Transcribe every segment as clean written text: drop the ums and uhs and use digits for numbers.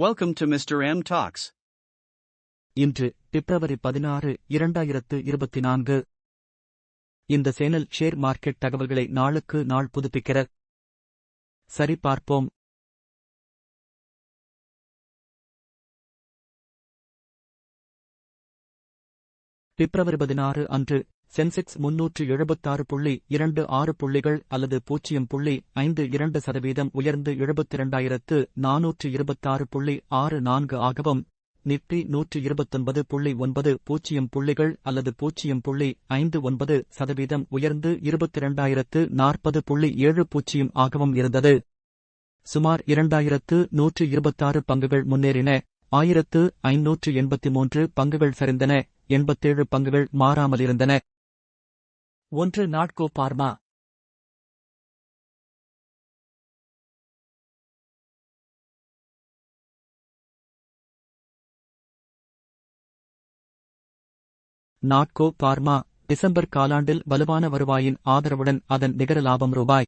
Welcome to Mr. M Talks. இன்று பிப்ரவரி 16, 2024. இந்த channel share market தகவல்களை நாளுக்கு நாள் புதுப்பிக்கிற. சரி பார்ப்போம். பிப்ரவரி 16 அன்று சென்செக்ஸ் 376.26 புள்ளிகள் அல்லது 0.52% உயர்ந்து 72,426.64 ஆகவும், நிப்டி 129.90 புள்ளிகள் அல்லது 0.59% உயர்ந்து 22,040.70 ஆகவும் இருந்தது. சுமார் 2,126 பங்குகள் முன்னேறின, 1,583 பங்குகள் சரிந்தன, 87 பங்குகள் மாறாமல் இருந்தன. 1 Natco pharma. Natco pharma December காலாண்டில் வலுவான வருவாயின் ஆதரவுடன் அதன் நிகர லாபம் ரூபாய்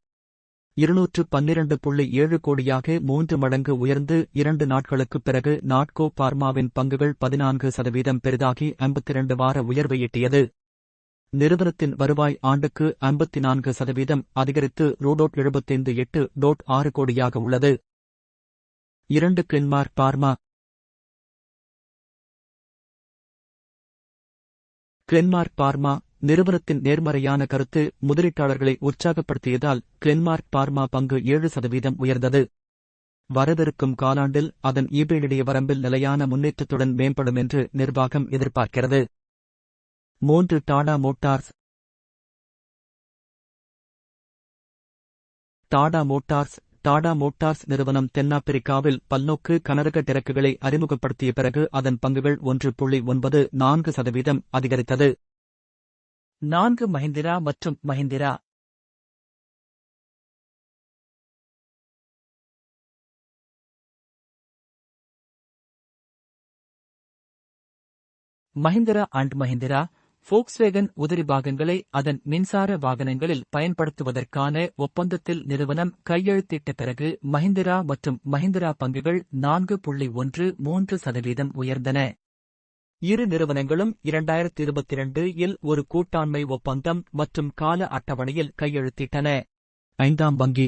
212.7 கோடியாக 3 மடங்கு உயர்ந்து 2 நாட்களுக்குப் பிறகு நாட்கோ பார்மாவின் பங்குகள் 14% பெரிதாகி 52 வார உயர்வை எட்டியது. நிறுவனத்தின் வருவாய் ஆண்டுக்கு 54% அதிகரித்து ரூ.75.8 கோடியாக உள்ளது. 2 கிளின்மார்க் பார்மா. கிளின்மார்க் பார்மா நிறுவனத்தின் நேர்மறையான கருத்து முதலீட்டாளர்களை உற்சாகப்படுத்தியதால் கிளின்மார்க் பார்மா பங்கு 7% உயர்ந்தது. வரவிருக்கும் காலாண்டில் அதன் ஈபிஐ வரம்பில் நிலையான முன்னேற்றத்துடன் மேம்படும் என்று நிர்வாகம் எதிர்பார்க்கிறது. 3 டாடா மோட்டார்ஸ். டாடா மோட்டார்ஸ் நிறுவனம் தென்னாப்பிரிக்காவில் பல்நோக்கு கனரக டிரக்குகளை அறிமுகப்படுத்திய பிறகு அதன் பங்குகள் 1.94% அதிகரித்தது. 4 மஹிந்திரா மற்றும் மஹிந்திரா. மஹிந்திரா அண்ட் மஹிந்திரா ஃபோக்ஸ்வேகன் உதிரி பாகங்களை அதன் மின்சார வாகனங்களில் பயன்படுத்துவதற்கான ஒப்பந்தத்தில் நிறுவனம் கையெழுத்திட்ட பிறகு மஹிந்திரா மற்றும் மஹிந்திரா பங்குகள் 4.13% உயர்ந்தன. இரு நிறுவனங்களும் 2022 ஒரு கூட்டாண்மை ஒப்பந்தம் மற்றும் கால அட்டவணையில் கையெழுத்திட்டன. 5ஆம் வங்கி.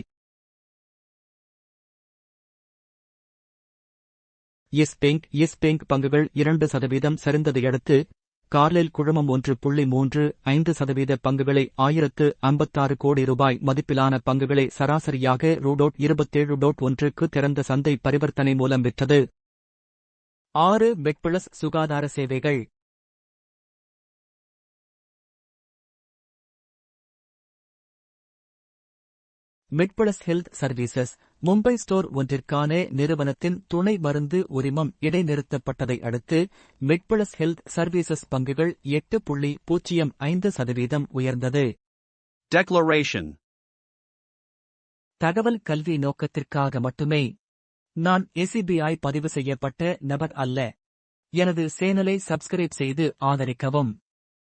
எஸ் பேங்க் பங்குகள் 2% சரிந்ததையடுத்து கார்லைல் குழுமம் 1.35% பங்குகளை 1056 கோடி ரூபாய் மதிப்பிலான பங்குகளை சராசரியாக ரூ.27.1க்கு திறந்த சந்தை பரிவர்த்தனை மூலம் விற்றது. 6 மெட்பிளஸ் சுகாதார சேவைகள். MedPlus health services Mumbai store ஒன்றிற்கான நிறுவனத்தின் துணை மருந்து உரிமம் இடைநிறுத்தப்பட்டதை அடுத்து மெட்பிளஸ் ஹெல்த் சர்வீசஸ் பங்குகள் 8.05% உயர்ந்தது. Declaration. தகவல் கல்வி நோக்கத்திற்காக மட்டுமே. நான் SBI பதிவு செய்யப்பட்ட நபர் அல்ல. எனது சேனலை சப்ஸ்கிரைப் செய்து ஆதரிக்கவும்.